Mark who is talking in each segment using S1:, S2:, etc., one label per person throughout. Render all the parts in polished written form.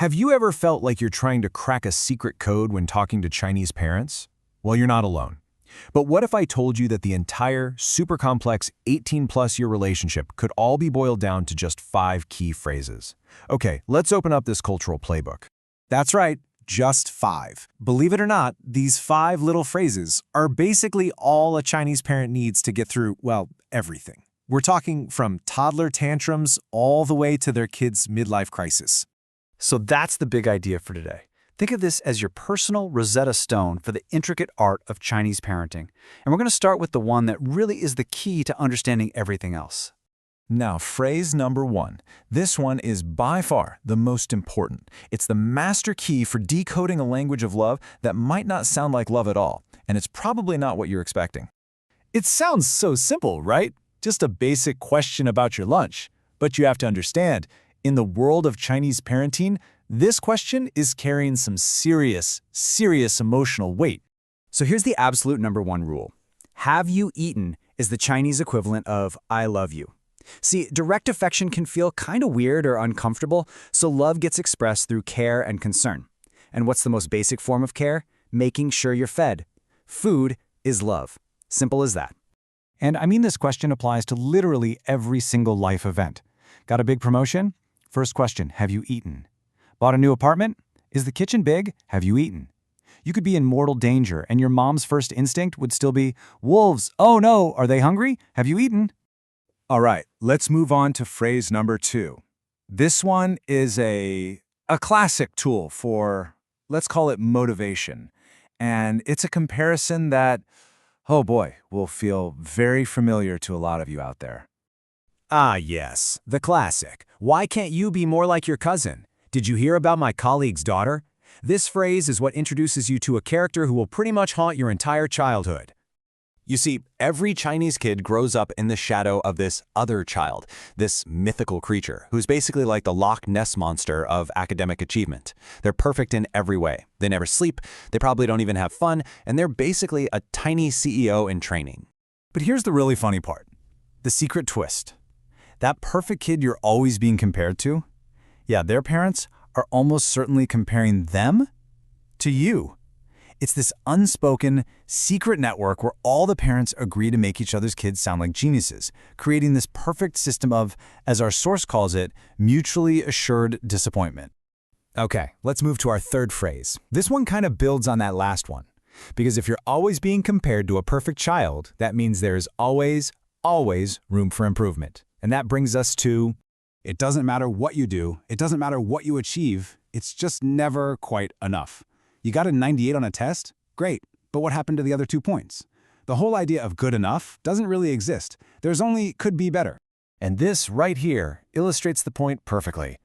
S1: Have you ever felt like you're trying to crack a secret code when talking to Chinese parents? Well, you're not alone. But what if I told you that the entire, super complex 18-plus-year relationship could all be boiled down to just 5 key phrases? Okay, let's open up this cultural playbook.
S2: That's right, just 5. Believe it or not, these 5 little phrases are basically all a Chinese parent needs to get through, well, everything. We're talking from toddler tantrums all the way to their kids' midlife crisis.
S3: So that's the big idea for today. Think of this as your personal Rosetta Stone for the intricate art of Chinese parenting. And we're going to start with the one that really is the key to understanding everything else.
S1: Now, phrase number 1. This one is by far the most important. It's the master key for decoding a language of love that might not sound like love at all, and it's probably not what you're expecting.
S2: It sounds so simple, right? Just a basic question about your lunch. But you have to understand, in the world of Chinese parenting, this question is carrying some serious emotional weight.
S3: So here's the absolute number 1 rule. Have you eaten is the Chinese equivalent of I love you. See, direct affection can feel kind of weird or uncomfortable, so love gets expressed through care and concern. And what's the most basic form of care? Making sure you're fed. Food is love. Simple as that.
S2: And I mean, this question applies to literally every single life event. Got a big promotion? First question, have you eaten? Bought a new apartment? Is the kitchen big? Have you eaten? You could be in mortal danger, and your mom's first instinct would still be, wolves, oh no, are they hungry? Have you eaten?
S1: All right, let's move on to phrase number 2. This one is a classic tool for, let's call it motivation. And it's a comparison that, oh boy, will feel very familiar to a lot of you out there.
S2: Ah, yes, the classic. Why can't you be more like your cousin? Did you hear about my colleague's daughter? This phrase is what introduces you to a character who will pretty much haunt your entire childhood.
S4: You see, every Chinese kid grows up in the shadow of this other child, this mythical creature, who's basically like the Loch Ness monster of academic achievement. They're perfect in every way. They never sleep, they probably don't even have fun, and they're basically a tiny CEO in training.
S2: But here's the really funny part. The secret twist. That perfect kid you're always being compared to, yeah, their parents are almost certainly comparing them to you. It's this unspoken, secret network where all the parents agree to make each other's kids sound like geniuses, creating this perfect system of, as our source calls it, mutually assured disappointment. Okay, let's move to our third phrase. This one kind of builds on that last one. Because if you're always being compared to a perfect child, that means there's always room for improvement. And that brings us to, it doesn't matter what you do, it doesn't matter what you achieve, it's just never quite enough. You got a 98 on a test? Great, but what happened to the other 2 points? The whole idea of good enough doesn't really exist. There's only could be better.
S1: And this right here illustrates the point perfectly.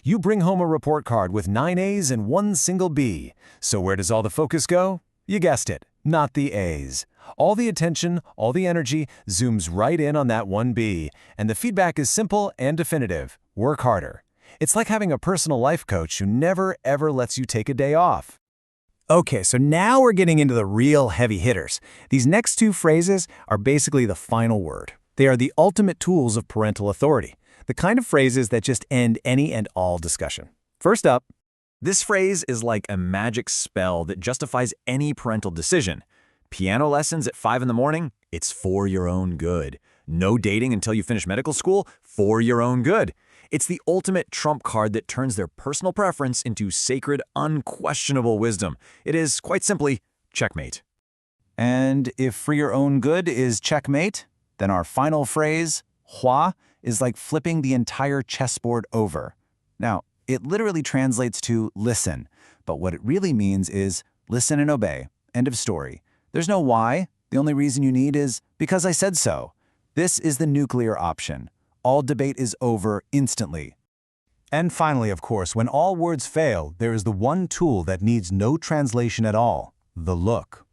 S1: You bring home a report card with 9 A's and 1 single B. So where does all the focus go? You guessed it, not the A's. All the attention, all the energy zooms right in on that 1 B, and the feedback is simple and definitive. Work harder. It's like having a personal life coach who never, ever lets you take a day off.
S2: Okay, so now we're getting into the real heavy hitters. These next 2 phrases are basically the final word. They are the ultimate tools of parental authority, the kind of phrases that just end any and all discussion. First up,
S1: this phrase is like a magic spell that justifies any parental decision. Piano lessons at 5 in the morning? It's for your own good. No dating until you finish medical school? For your own good. It's the ultimate trump card that turns their personal preference into sacred, unquestionable wisdom. It is, quite simply, checkmate.
S2: And if for your own good is checkmate, then our final phrase, hua, is like flipping the entire chessboard over. Now, it literally translates to listen, but what it really means is listen and obey. End of story. There's no why. The only reason you need is because I said so. This is the nuclear option. All debate is over instantly. And finally, of course, when all words fail, there is the one tool that needs no translation at all, the look.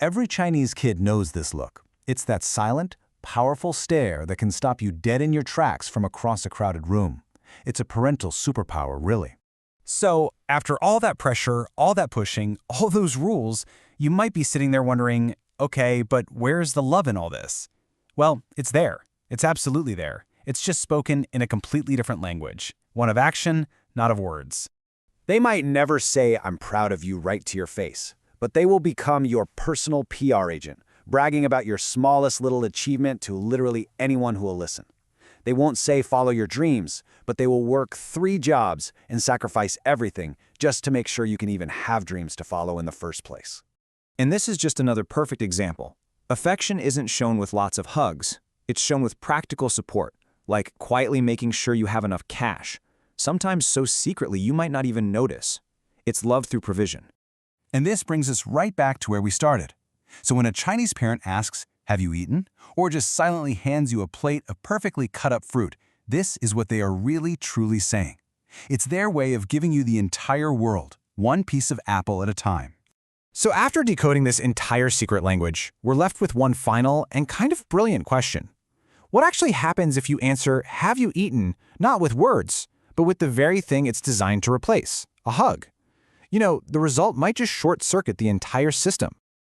S2: Every Chinese kid knows this look. It's that silent, powerful stare that can stop you dead in your tracks from across a crowded room. It's a parental superpower, really. So, after all that pressure, all that pushing, all those rules, you might be sitting there wondering, okay, but where's the love in all this? Well, it's there. It's absolutely there. It's just spoken in a completely different language. One of action, not of words.
S3: They might never say, "I'm proud of you" right to your face, but they will become your personal PR agent, bragging about your smallest little achievement to literally anyone who will listen. They won't say follow your dreams, but they will work 3 jobs and sacrifice everything just to make sure you can even have dreams to follow in the first place.
S2: And this is just another perfect example. Affection isn't shown with lots of hugs. It's shown with practical support, like quietly making sure you have enough cash, sometimes so secretly you might not even notice. It's love through provision.
S1: And this brings us right back to where we started. So when a Chinese parent asks, "Have you eaten?" or just silently hands you a plate of perfectly cut up fruit, this is what they are really truly saying. It's their way of giving you the entire world, one piece of apple at a time.
S2: So after decoding this entire secret language, we're left with one final and kind of brilliant question. What actually happens if you answer, "Have you eaten?" not with words, but with the very thing it's designed to replace, a hug? You know, the result might just short-circuit the entire system.